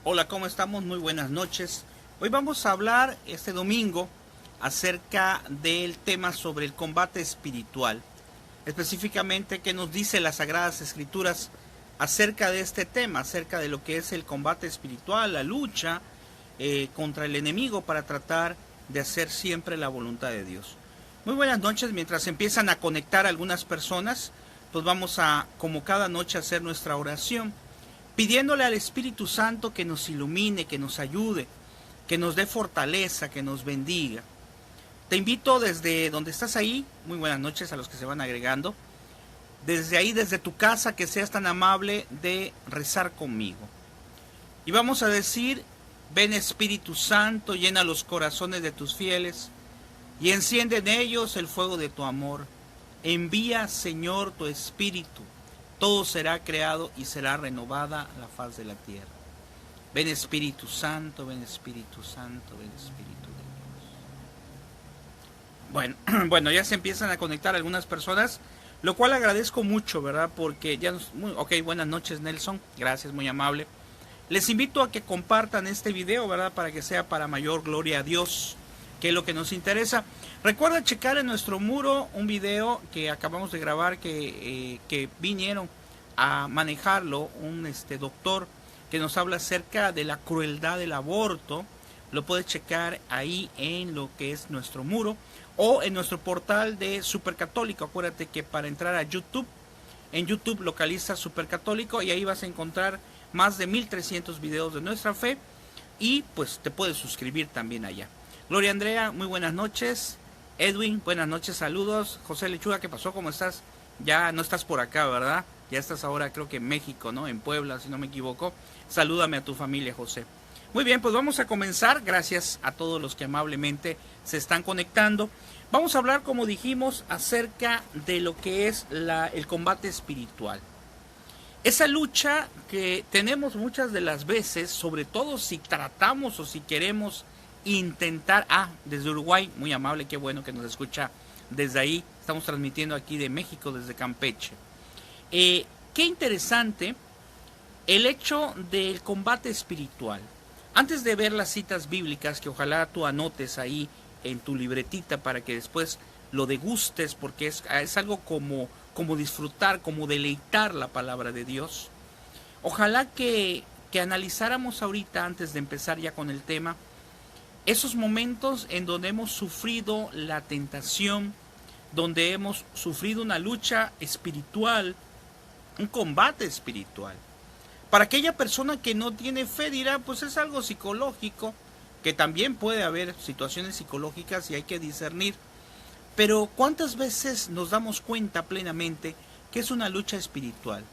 Hola, ¿cómo estamos? Muy buenas noches. Hoy vamos a hablar este domingo acerca del tema sobre el combate espiritual. Específicamente, ¿qué nos dice las Sagradas Escrituras acerca de este tema? Acerca de lo que es el combate espiritual, la lucha contra el enemigo para tratar de hacer siempre la voluntad de Dios. Muy buenas noches. Mientras empiezan a conectar algunas personas, pues vamos a, como cada noche, hacer nuestra oración, pidiéndole al Espíritu Santo que nos ilumine, que nos ayude, que nos dé fortaleza, que nos bendiga. Te invito desde donde estás ahí, muy buenas noches a los que se van agregando, desde ahí, desde tu casa, que seas tan amable de rezar conmigo. Y vamos a decir: ven Espíritu Santo, llena los corazones de tus fieles y enciende en ellos el fuego de tu amor. Envía, Señor, tu Espíritu. Todo será creado y será renovada la faz de la tierra. Ven Espíritu Santo, ven Espíritu Santo, ven Espíritu de Dios. Bueno, ya se empiezan a conectar algunas personas, lo cual agradezco mucho, ¿verdad? Porque ya nos... Ok, buenas noches, Nelson. Gracias, muy amable. Les invito a que compartan este video, ¿verdad? Para que sea para mayor gloria a Dios, que es lo que nos interesa. Recuerda checar en nuestro muro un video que acabamos de grabar, que vinieron a manejarlo un doctor que nos habla acerca de la crueldad del aborto. Lo puedes checar ahí en lo que es nuestro muro o en nuestro portal de Supercatólico. Acuérdate que para entrar a YouTube, en YouTube localiza Supercatólico y ahí vas a encontrar más de 1300 videos de nuestra fe y pues te puedes suscribir también allá. Gloria Andrea, muy buenas noches. Edwin, buenas noches, saludos. José Lechuga, ¿qué pasó? ¿Cómo estás? Ya no estás por acá, ¿verdad? Ya estás ahora, creo que en México, ¿no? En Puebla, si no me equivoco. Salúdame a tu familia, José. Muy bien, pues vamos a comenzar. Gracias a todos los que amablemente se están conectando. Vamos a hablar, como dijimos, acerca de lo que es el combate espiritual. Esa lucha que tenemos muchas de las veces, sobre todo si tratamos o si queremos intentar... desde Uruguay, muy amable, qué bueno que nos escucha desde ahí. Estamos transmitiendo aquí de México, desde Campeche. Qué interesante el hecho del combate espiritual. Antes de ver las citas bíblicas, que ojalá tú anotes ahí en tu libretita para que después lo degustes, porque es algo como disfrutar, como deleitar la palabra de Dios. Ojalá que analizáramos ahorita, antes de empezar ya con el tema, esos momentos en donde hemos sufrido la tentación, donde hemos sufrido una lucha espiritual, un combate espiritual. Para aquella persona que no tiene fe dirá, pues es algo psicológico, que también puede haber situaciones psicológicas y hay que discernir. Pero ¿cuántas veces nos damos cuenta plenamente que es una lucha espiritual?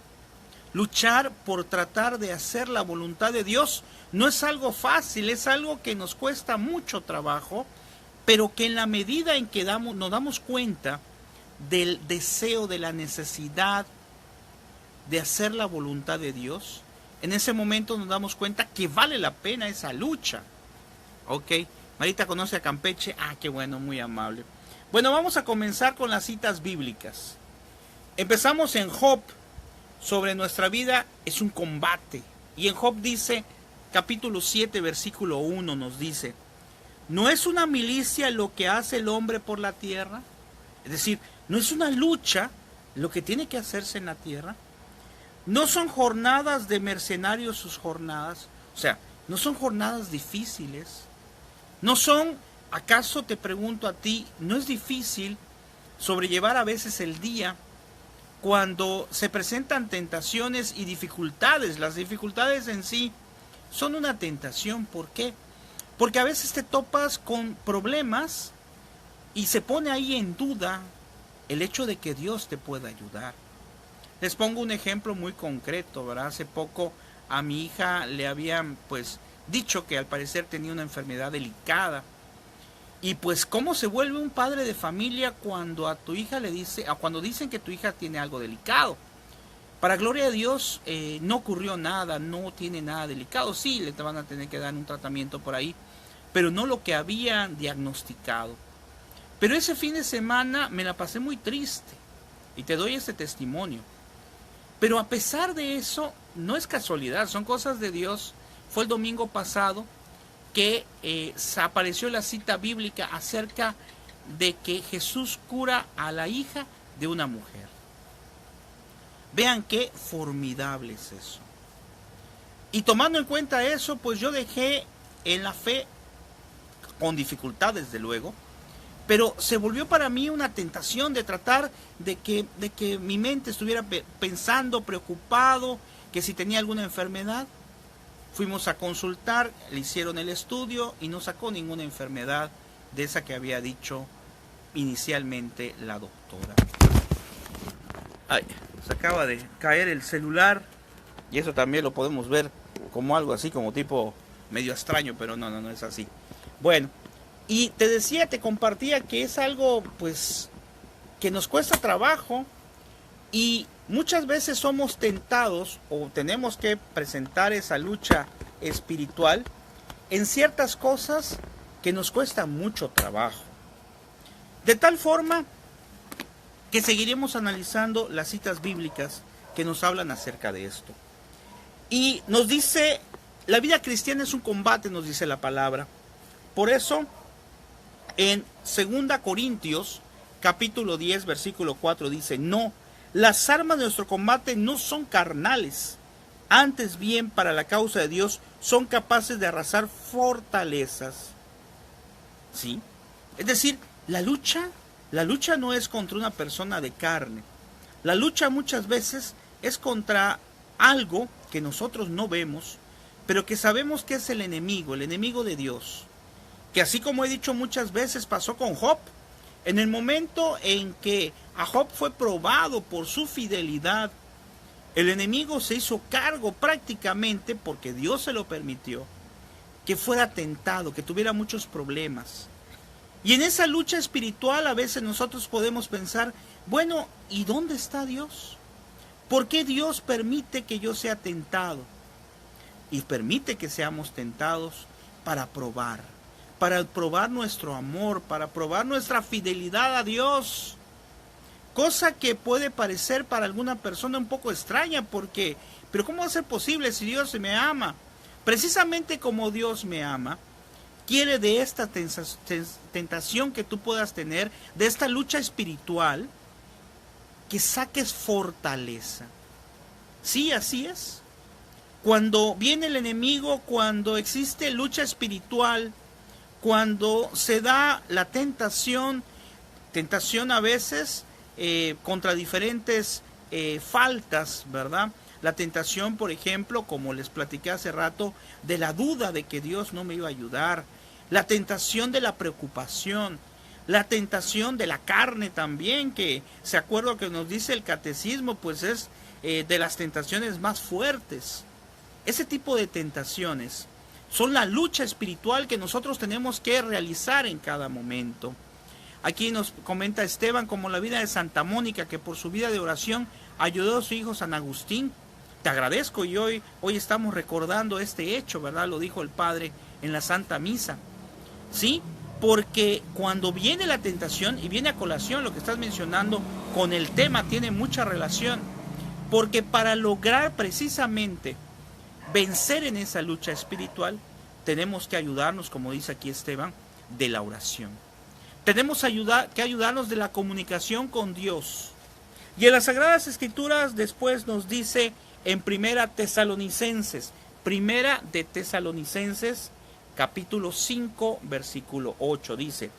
Luchar por tratar de hacer la voluntad de Dios no es algo fácil, es algo que nos cuesta mucho trabajo, pero que en la medida en que nos damos cuenta del deseo, de la necesidad de hacer la voluntad de Dios, en ese momento nos damos cuenta que vale la pena esa lucha. Ok, Marita conoce a Campeche, qué bueno, muy amable. Bueno, vamos a comenzar con las citas bíblicas. Empezamos en Job. Sobre nuestra vida es un combate. Y en Job dice, capítulo 7, versículo 1 nos dice: ¿no es una milicia lo que hace el hombre por la tierra? Es decir, ¿no es una lucha lo que tiene que hacerse en la tierra? ¿No son jornadas de mercenarios sus jornadas? O sea, ¿no son jornadas difíciles? ¿No son, acaso te pregunto a ti, no es difícil sobrellevar a veces el día cuando se presentan tentaciones y dificultades? Las dificultades en sí son una tentación. ¿Por qué? Porque a veces te topas con problemas y se pone ahí en duda el hecho de que Dios te pueda ayudar. Les pongo un ejemplo muy concreto, ¿verdad? Hace poco a mi hija le habían dicho que al parecer tenía una enfermedad delicada. Y pues cómo se vuelve un padre de familia cuando a tu hija cuando dicen que tu hija tiene algo delicado. Para gloria de Dios, no ocurrió nada, no tiene nada delicado. Sí, le van a tener que dar un tratamiento por ahí, pero no lo que habían diagnosticado. Pero ese fin de semana me la pasé muy triste y te doy ese testimonio. Pero a pesar de eso, no es casualidad, son cosas de Dios fue el domingo pasado que se apareció la cita bíblica acerca de que Jesús cura a la hija de una mujer. Vean qué formidable es eso. Y tomando en cuenta eso, pues yo dejé en la fe, con dificultad desde luego, pero se volvió para mí una tentación de tratar de que mi mente estuviera pensando, preocupado, que si tenía alguna enfermedad. Fuimos a consultar, le hicieron el estudio y no sacó ninguna enfermedad de esa que había dicho inicialmente la doctora. Ay, se acaba de caer el celular y eso también lo podemos ver como algo así, como tipo medio extraño, pero no es así. Bueno, y te decía, te compartía que es algo pues que nos cuesta trabajo y muchas veces somos tentados o tenemos que presentar esa lucha espiritual en ciertas cosas que nos cuesta mucho trabajo. De tal forma que seguiremos analizando las citas bíblicas que nos hablan acerca de esto. Y nos dice, la vida cristiana es un combate, nos dice la palabra. Por eso, en 2 Corintios, capítulo 10, versículo 4, dice, no, las armas de nuestro combate no son carnales, antes bien para la causa de Dios son capaces de arrasar fortalezas. ¿Sí? Es decir, la lucha no es contra una persona de carne. La lucha muchas veces es contra algo que nosotros no vemos, pero que sabemos que es el enemigo de Dios. Que así como he dicho muchas veces pasó con Job. En el momento en que a Job fue probado por su fidelidad, el enemigo se hizo cargo prácticamente, porque Dios se lo permitió, que fuera tentado, que tuviera muchos problemas. Y en esa lucha espiritual a veces nosotros podemos pensar, bueno, ¿y dónde está Dios? ¿Por qué Dios permite que yo sea tentado? Y permite que seamos tentados para probar nuestro amor, para probar nuestra fidelidad a Dios. Cosa que puede parecer para alguna persona un poco extraña, porque, pero ¿cómo va a ser posible si Dios me ama? Precisamente como Dios me ama, quiere de esta tentación que tú puedas tener, de esta lucha espiritual, que saques fortaleza. Sí, así es. Cuando viene el enemigo, cuando existe lucha espiritual, cuando se da la tentación a veces contra diferentes faltas, ¿verdad? La tentación, por ejemplo, como les platiqué hace rato, de la duda de que Dios no me iba a ayudar, la tentación de la preocupación, la tentación de la carne también, que se acuerda que nos dice el catecismo, pues es de las tentaciones más fuertes. Ese tipo de tentaciones son la lucha espiritual que nosotros tenemos que realizar en cada momento. Aquí nos comenta Esteban como la vida de Santa Mónica, que por su vida de oración ayudó a su hijo San Agustín. Te agradezco, y hoy estamos recordando este hecho, ¿verdad? Lo dijo el Padre en la Santa Misa. ¿Sí? Porque cuando viene la tentación, y viene a colación lo que estás mencionando con el tema, tiene mucha relación. Porque para lograr precisamente vencer en esa lucha espiritual, tenemos que ayudarnos, como dice aquí Esteban, de la oración. Tenemos que ayudarnos de la comunicación con Dios. Y en las Sagradas Escrituras después nos dice en Primera de Tesalonicenses, capítulo 5, versículo 8, dice: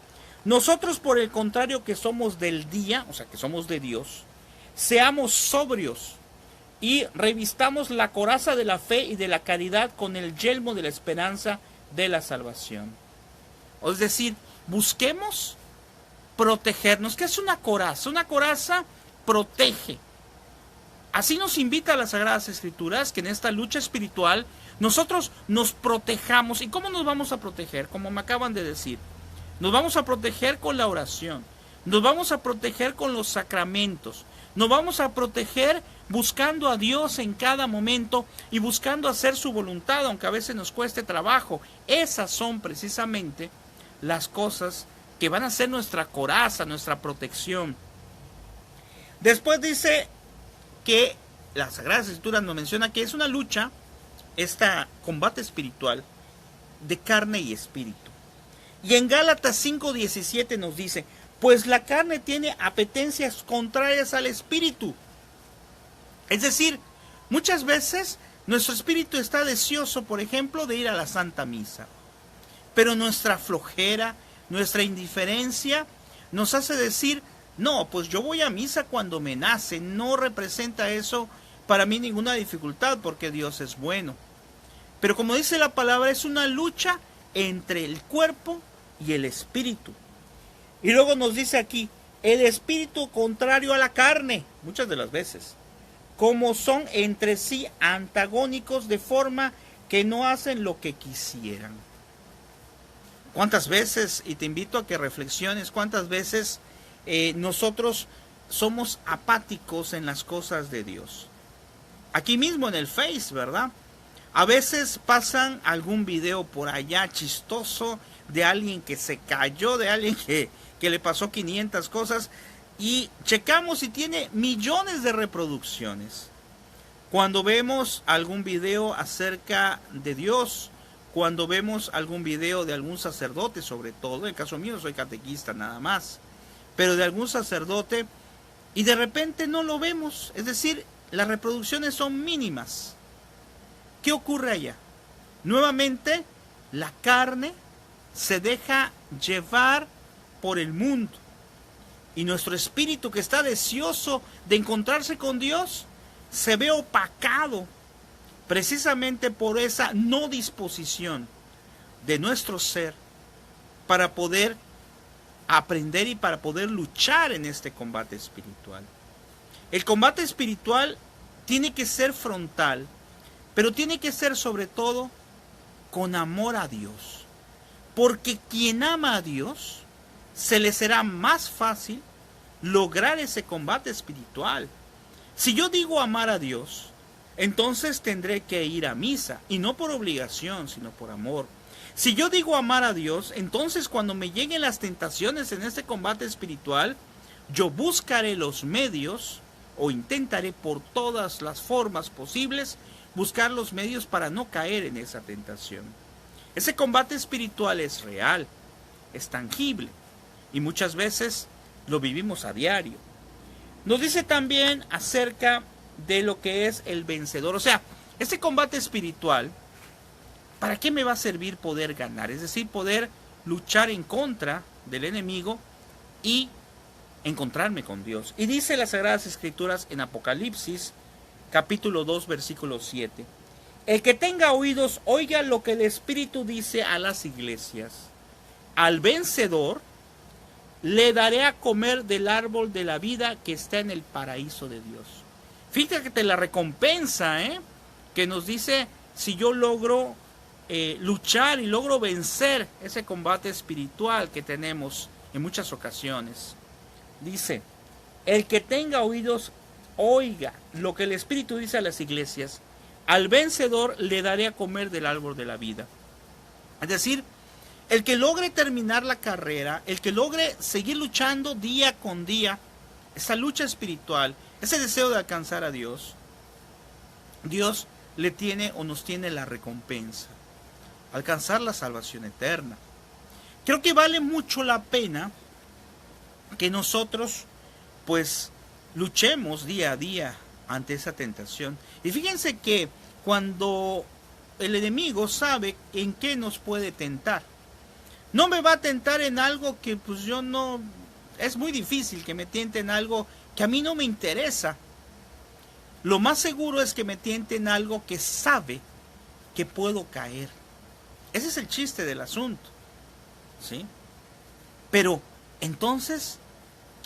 nosotros por el contrario que somos del día, o sea que somos de Dios, seamos sobrios y revistamos la coraza de la fe y de la caridad con el yelmo de la esperanza de la salvación. Es decir, busquemos protegernos. ¿Qué es una coraza? Una coraza protege. Así nos invita a las Sagradas Escrituras, que en esta lucha espiritual nosotros nos protejamos. ¿Y cómo nos vamos a proteger? Como me acaban de decir, nos vamos a proteger con la oración, nos vamos a proteger con los sacramentos, nos vamos a proteger buscando a Dios en cada momento y buscando hacer su voluntad, aunque a veces nos cueste trabajo. Esas son precisamente las cosas que van a ser nuestra coraza, nuestra protección. Después dice que las Sagradas Escrituras nos menciona que es una lucha este combate espiritual de carne y espíritu. Y en Gálatas 5:17 nos dice, pues la carne tiene apetencias contrarias al espíritu. Es decir, muchas veces nuestro espíritu está deseoso, por ejemplo, de ir a la Santa Misa. Pero nuestra flojera, nuestra indiferencia nos hace decir, no, pues yo voy a misa cuando me nace, no representa eso para mí ninguna dificultad porque Dios es bueno. Pero como dice la palabra, es una lucha entre el cuerpo y el espíritu. Y luego nos dice aquí, el espíritu contrario a la carne, muchas de las veces, como son entre sí antagónicos de forma que no hacen lo que quisieran. ¿Cuántas veces, y te invito a que reflexiones, cuántas veces nosotros somos apáticos en las cosas de Dios? Aquí mismo en el Face, ¿verdad? A veces pasan algún video por allá chistoso de alguien que se cayó, de alguien que le pasó 500 cosas, y checamos si tiene millones de reproducciones. Cuando vemos algún video acerca de Dios, cuando vemos algún video de algún sacerdote, sobre todo, en el caso mío soy catequista nada más, pero de algún sacerdote, y de repente no lo vemos, es decir, las reproducciones son mínimas. ¿Qué ocurre allá? Nuevamente, la carne se deja llevar por el mundo. Y nuestro espíritu, que está deseoso de encontrarse con Dios, se ve opacado precisamente por esa no disposición de nuestro ser para poder aprender y para poder luchar en este combate espiritual. El combate espiritual tiene que ser frontal, pero tiene que ser sobre todo con amor a Dios. Porque quien ama a Dios, se le será más fácil lograr ese combate espiritual. Si yo digo amar a Dios, entonces tendré que ir a misa, y no por obligación, sino por amor. Si yo digo amar a Dios, entonces cuando me lleguen las tentaciones en este combate espiritual, yo buscaré los medios, o intentaré por todas las formas posibles, buscar los medios para no caer en esa tentación. Ese combate espiritual es real, es tangible, y muchas veces lo vivimos a diario. Nos dice también acerca de lo que es el vencedor. O sea, este combate espiritual, ¿para qué me va a servir poder ganar? Es decir, poder luchar en contra del enemigo y encontrarme con Dios. Y dice las Sagradas Escrituras en Apocalipsis, capítulo 2, versículo 7. El que tenga oídos, oiga lo que el Espíritu dice a las iglesias. Al vencedor le daré a comer del árbol de la vida que está en el paraíso de Dios. Fíjate la recompensa, que nos dice si yo logro luchar y logro vencer ese combate espiritual que tenemos en muchas ocasiones. Dice, el que tenga oídos, oiga lo que el Espíritu dice a las iglesias. Al vencedor le daré a comer del árbol de la vida. Es decir, el que logre terminar la carrera, el que logre seguir luchando día con día, esa lucha espiritual, ese deseo de alcanzar a Dios, Dios le tiene o nos tiene la recompensa, alcanzar la salvación eterna. Creo que vale mucho la pena que nosotros pues luchemos día a día ante esa tentación. Y fíjense que cuando el enemigo sabe en qué nos puede tentar, no me va a tentar en algo que pues yo no, es muy difícil que me tiente en algo que a mí no me interesa. Lo más seguro es que me tiente en algo que sabe que puedo caer. Ese es el chiste del asunto, ¿sí? Pero entonces,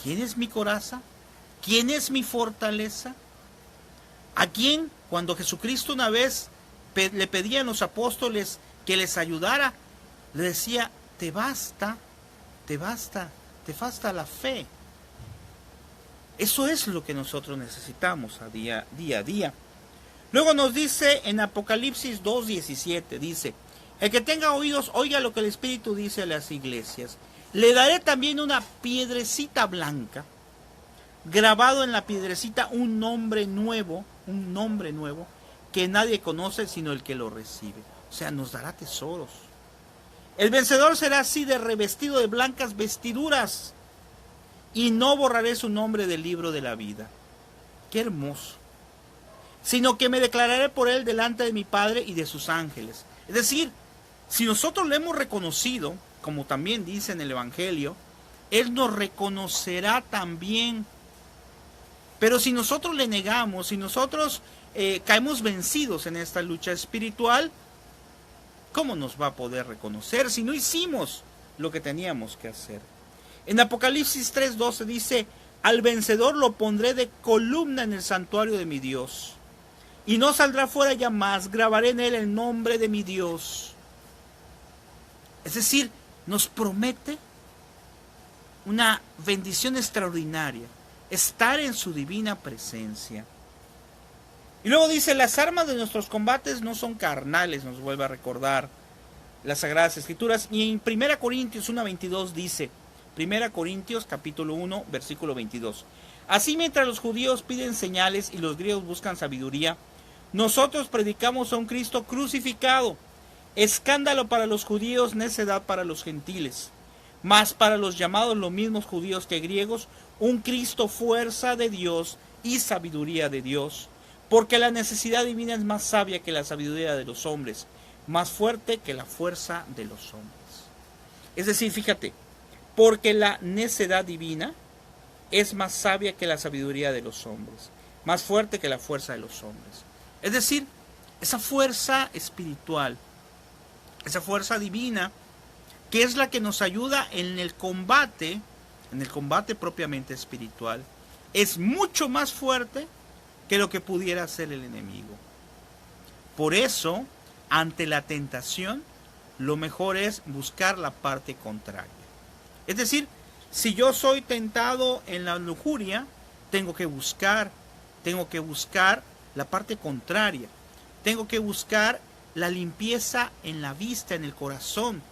¿quién es mi coraza? ¿Quién es mi fortaleza? ¿A quién, cuando Jesucristo una vez le pedía a los apóstoles que les ayudara, le decía, te basta la fe? Eso es lo que nosotros necesitamos día a día. Luego nos dice en Apocalipsis 2:17, dice, el que tenga oídos, oiga lo que el Espíritu dice a las iglesias. Le daré también una piedrecita blanca, grabado en la piedrecita un nombre nuevo, que nadie conoce sino el que lo recibe. O sea, nos dará tesoros. El vencedor será así de revestido de blancas vestiduras, y no borraré su nombre del libro de la vida. Qué hermoso. Sino que me declararé por él delante de mi Padre y de sus ángeles. Es decir, si nosotros le hemos reconocido, como también dice en el Evangelio, él nos reconocerá también. Pero si nosotros le negamos, si nosotros caemos vencidos en esta lucha espiritual, ¿cómo nos va a poder reconocer si no hicimos lo que teníamos que hacer? En Apocalipsis 3:12 dice, al vencedor lo pondré de columna en el santuario de mi Dios, y no saldrá fuera ya más, grabaré en él el nombre de mi Dios. Es decir, nos promete una bendición extraordinaria, estar en su divina presencia. Y luego dice, las armas de nuestros combates no son carnales, nos vuelve a recordar las Sagradas Escrituras. Y en 1 Corintios 1:22 dice, 1 Corintios capítulo 1, versículo 22. Así mientras los judíos piden señales y los griegos buscan sabiduría, nosotros predicamos a un Cristo crucificado, escándalo para los judíos, necedad para los gentiles. Mas para los llamados los mismos judíos que griegos, un Cristo fuerza de Dios y sabiduría de Dios. Porque la necesidad divina es más sabia que la sabiduría de los hombres, más fuerte que la fuerza de los hombres. Es decir, fíjate, porque la necedad divina es más sabia que la sabiduría de los hombres, más fuerte que la fuerza de los hombres. Es decir, esa fuerza espiritual, esa fuerza divina, que es la que nos ayuda en el combate propiamente espiritual, es mucho más fuerte que lo que pudiera hacer el enemigo. Por eso, ante la tentación, lo mejor es buscar la parte contraria. Es decir, si yo soy tentado en la lujuria, tengo que buscar la parte contraria. Tengo que buscar la limpieza en la vista, en el corazón.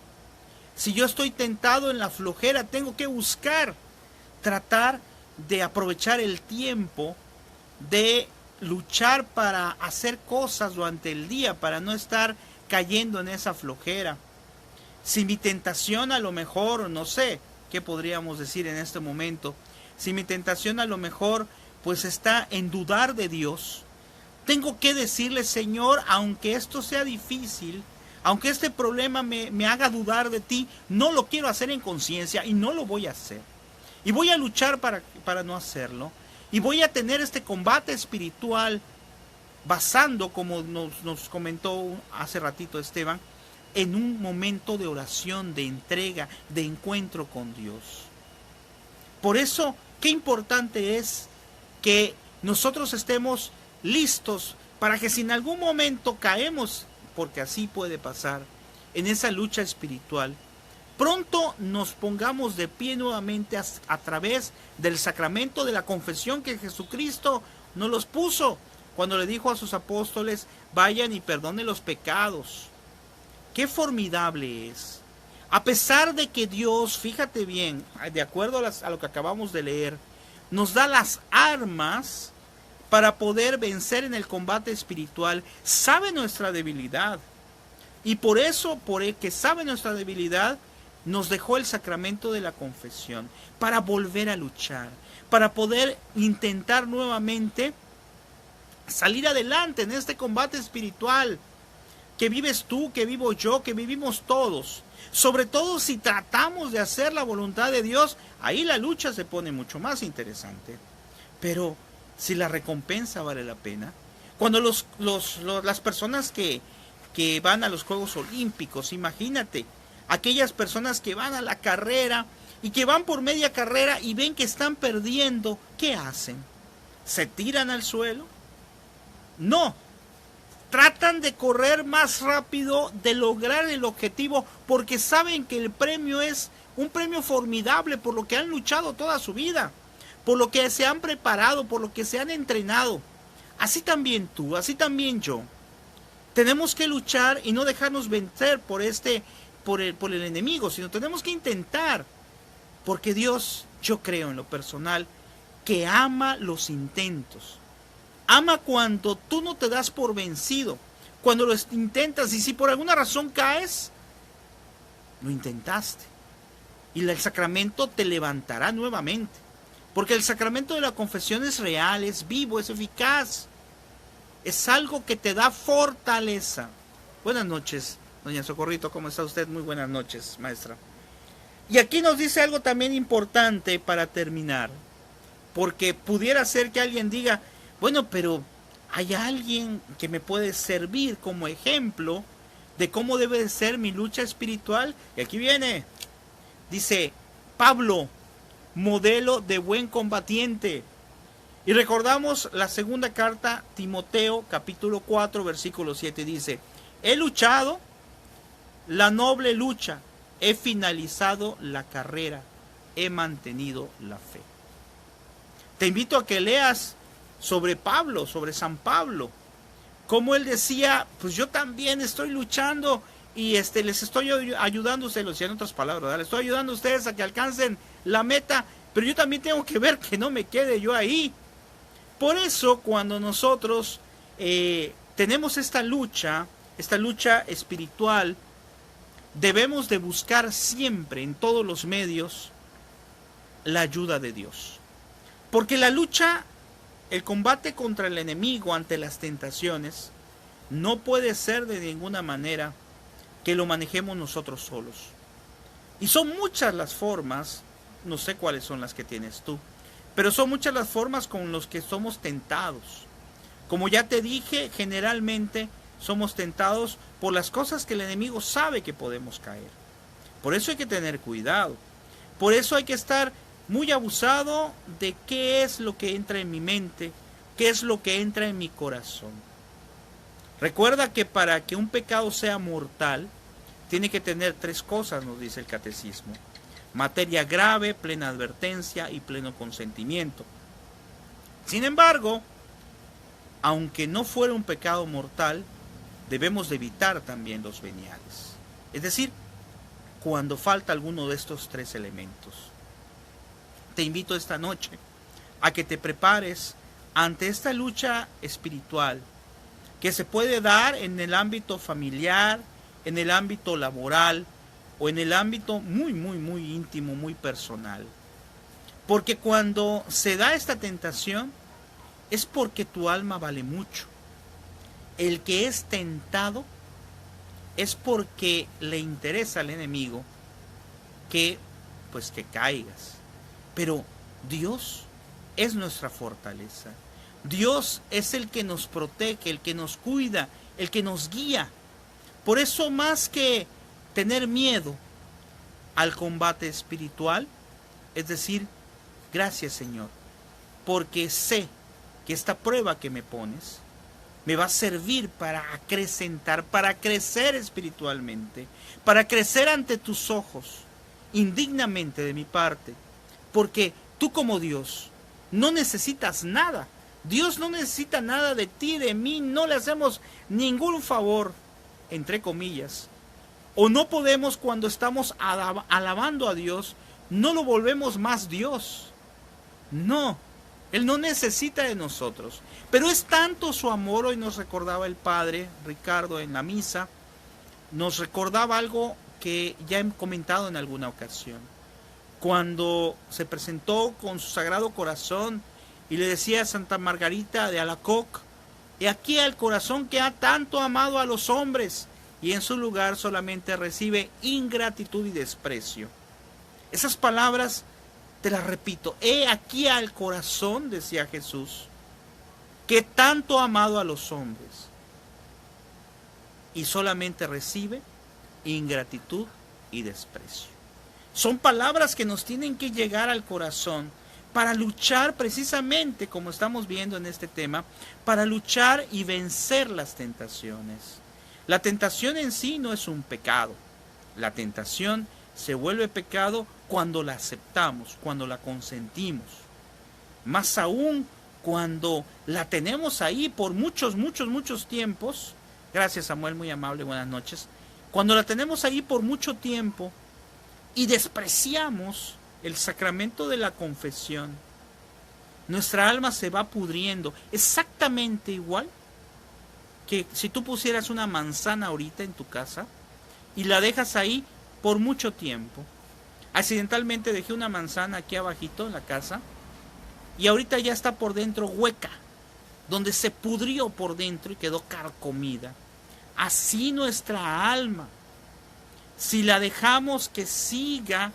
Si yo estoy tentado en la flojera, tengo que buscar tratar de aprovechar el tiempo, de luchar para hacer cosas durante el día, para no estar cayendo en esa flojera. Si mi tentación a lo mejor, no sé, ¿qué podríamos decir en este momento? Si mi tentación a lo mejor pues está en dudar de Dios, tengo que decirle, Señor, aunque esto sea difícil, aunque este problema me haga dudar de ti, no lo quiero hacer en conciencia y no lo voy a hacer. Y voy a luchar para no hacerlo. Y voy a tener este combate espiritual basando, como nos comentó hace ratito Esteban, en un momento de oración, de entrega, de encuentro con Dios. Por eso, qué importante es que nosotros estemos listos para que si en algún momento caemos, porque así puede pasar, en esa lucha espiritual, pronto nos pongamos de pie nuevamente a través del sacramento de la confesión que Jesucristo nos los puso cuando le dijo a sus apóstoles, vayan y perdonen los pecados. Qué formidable es. A pesar de que Dios, fíjate bien, de acuerdo a lo que acabamos de leer, nos da las armas para poder vencer en el combate espiritual, sabe nuestra debilidad. Y por eso, que sabe nuestra debilidad, nos dejó el sacramento de la confesión, para volver a luchar, para poder intentar nuevamente salir adelante en este combate espiritual, que vives tú, que vivo yo, que vivimos todos. Sobre todo si tratamos de hacer la voluntad de Dios, ahí la lucha se pone mucho más interesante. Pero si la recompensa vale la pena, cuando las personas que van a los Juegos Olímpicos, imagínate, aquellas personas que van a la carrera y que van por media carrera y ven que están perdiendo, ¿qué hacen? ¿Se tiran al suelo? No. Tratan de correr más rápido, de lograr el objetivo, porque saben que el premio es un premio formidable por lo que han luchado toda su vida, por lo que se han preparado, por lo que se han entrenado. Así también tú, así también yo. Tenemos que luchar y no dejarnos vencer por el enemigo, sino tenemos que intentar, porque Dios, yo creo en lo personal, que ama los intentos. Ama cuando tú no te das por vencido, cuando lo intentas, y si por alguna razón caes, lo intentaste. Y el sacramento te levantará nuevamente. Porque el sacramento de la confesión es real, es vivo, es eficaz. Es algo que te da fortaleza. Buenas noches, doña Socorrito, ¿cómo está usted? Muy buenas noches, maestra. Y aquí nos dice algo también importante para terminar. Porque pudiera ser que alguien diga, bueno, pero hay alguien que me puede servir como ejemplo de cómo debe de ser mi lucha espiritual. Y aquí viene, dice Pablo, modelo de buen combatiente. Y recordamos la segunda carta, Timoteo, capítulo 4, versículo 7, dice, he luchado la noble lucha, he finalizado la carrera, he mantenido la fe. Te invito a que leas sobre Pablo, sobre San Pablo, como él decía, pues yo también estoy luchando y les estoy ayudando a ustedes, lo decía en otras palabras, ¿verdad? Les estoy ayudando a ustedes a que alcancen la meta, pero yo también tengo que ver que no me quede yo ahí. Por eso cuando nosotros tenemos esta lucha espiritual, debemos de buscar siempre en todos los medios la ayuda de Dios. Porque la lucha, el combate contra el enemigo ante las tentaciones, no puede ser de ninguna manera que lo manejemos nosotros solos. Y son muchas las formas, no sé cuáles son las que tienes tú, pero son muchas las formas con las que somos tentados. Como ya te dije, generalmente somos tentados por las cosas que el enemigo sabe que podemos caer. Por eso hay que tener cuidado. Por eso hay que estar muy abusado de qué es lo que entra en mi mente, qué es lo que entra en mi corazón. Recuerda que para que un pecado sea mortal, tiene que tener 3 cosas, nos dice el catecismo. Materia grave, plena advertencia y pleno consentimiento. Sin embargo, aunque no fuera un pecado mortal, debemos de evitar también los veniales. Es decir, cuando falta alguno de estos 3 elementos. Te invito esta noche a que te prepares ante esta lucha espiritual que se puede dar en el ámbito familiar, en el ámbito laboral o en el ámbito muy íntimo, muy personal. Porque cuando se da esta tentación es porque tu alma vale mucho. El que es tentado es porque le interesa al enemigo que caigas. Pero Dios es nuestra fortaleza. Dios es el que nos protege, el que nos cuida, el que nos guía. Por eso, más que tener miedo al combate espiritual, es decir, gracias Señor, porque sé que esta prueba que me pones me va a servir para acrecentar, para crecer espiritualmente, para crecer ante tus ojos, indignamente de mi parte, porque tú como Dios no necesitas nada. Dios no necesita nada de ti, de mí, no le hacemos ningún favor, entre comillas. O no podemos, cuando estamos alabando a Dios, no lo volvemos más Dios. No, Él no necesita de nosotros. Pero es tanto su amor, hoy nos recordaba el Padre Ricardo en la misa, nos recordaba algo que ya he comentado en alguna ocasión. Cuando se presentó con su Sagrado Corazón y le decía a Santa Margarita de Alacoque, he aquí al corazón que ha tanto amado a los hombres, y en su lugar solamente recibe ingratitud y desprecio. Esas palabras te las repito, he aquí al corazón, decía Jesús, que tanto ha amado a los hombres, y solamente recibe ingratitud y desprecio. Son palabras que nos tienen que llegar al corazón para luchar precisamente, como estamos viendo en este tema, para luchar y vencer las tentaciones. La tentación en sí no es un pecado. La tentación se vuelve pecado cuando la aceptamos, cuando la consentimos. Más aún cuando la tenemos ahí por muchos tiempos. Gracias, Samuel, muy amable, buenas noches. Cuando la tenemos ahí por mucho tiempo y despreciamos el sacramento de la confesión, Nuestra alma se va pudriendo, exactamente igual que si tú pusieras una manzana ahorita en tu casa y la dejas ahí por mucho tiempo. Accidentalmente dejé una manzana aquí abajito en la casa y ahorita ya está por dentro hueca, donde se pudrió por dentro y quedó carcomida. Así nuestra alma, si la dejamos que siga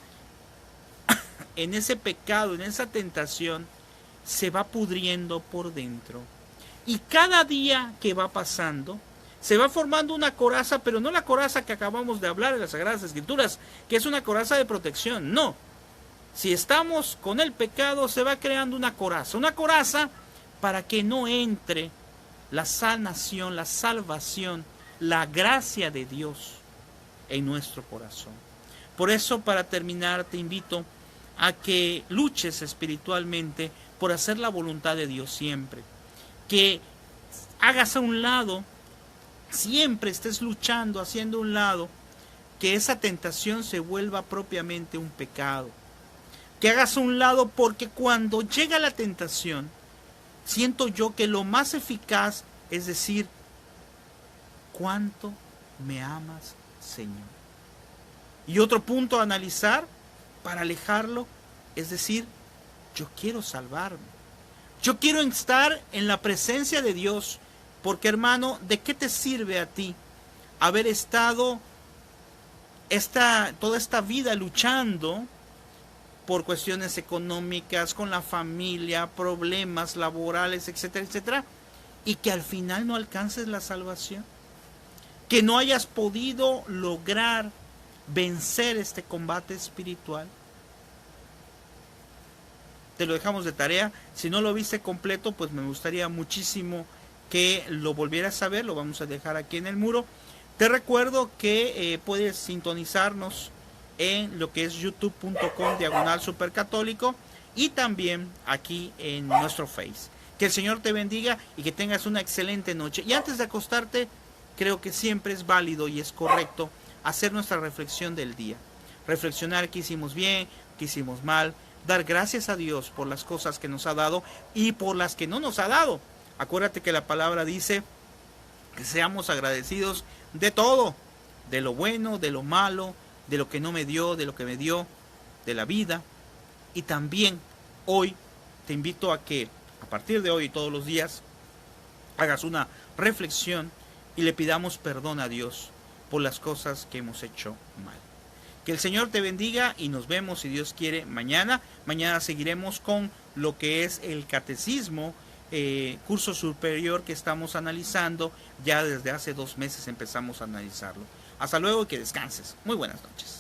en ese pecado, en esa tentación, se va pudriendo por dentro. Y cada día que va pasando, se va formando una coraza, pero no la coraza que acabamos de hablar en las Sagradas Escrituras, que es una coraza de protección, no. Si estamos con el pecado, se va creando una coraza para que no entre la sanación, la salvación, la gracia de Dios en nuestro corazón. Por eso, para terminar, te invito a que luches espiritualmente por hacer la voluntad de Dios siempre. Que hagas a un lado, siempre estés luchando, haciendo a un lado, que esa tentación se vuelva propiamente un pecado. Que hagas a un lado, porque cuando llega la tentación, siento yo que lo más eficaz es decir, ¿cuánto me amas, Señor? Y otro punto a analizar para alejarlo es decir, yo quiero salvarme. Yo quiero estar en la presencia de Dios, porque hermano, ¿de qué te sirve a ti haber estado toda esta vida luchando por cuestiones económicas, con la familia, problemas laborales, etcétera, etcétera, y que al final no alcances la salvación? Que no hayas podido lograr vencer este combate espiritual. Te lo dejamos de tarea. Si no lo viste completo, pues me gustaría muchísimo que lo volvieras a ver. Lo vamos a dejar aquí en el muro. Te recuerdo que puedes sintonizarnos en lo que es youtube.com/supercatólico y también aquí en nuestro Face. Que el Señor te bendiga y que tengas una excelente noche. Y antes de acostarte, creo que siempre es válido y es correcto hacer nuestra reflexión del día. Reflexionar qué hicimos bien, qué hicimos mal. Dar gracias a Dios por las cosas que nos ha dado y por las que no nos ha dado. Acuérdate que la palabra dice que seamos agradecidos de todo, de lo bueno, de lo malo, de lo que no me dio, de lo que me dio, de la vida. Y también hoy te invito a que a partir de hoy y todos los días hagas una reflexión y le pidamos perdón a Dios por las cosas que hemos hecho mal. Que el Señor te bendiga y nos vemos, si Dios quiere, mañana. Mañana seguiremos con lo que es el catecismo, curso superior que estamos analizando. Ya desde hace 2 meses empezamos a analizarlo. Hasta luego y que descanses. Muy buenas noches.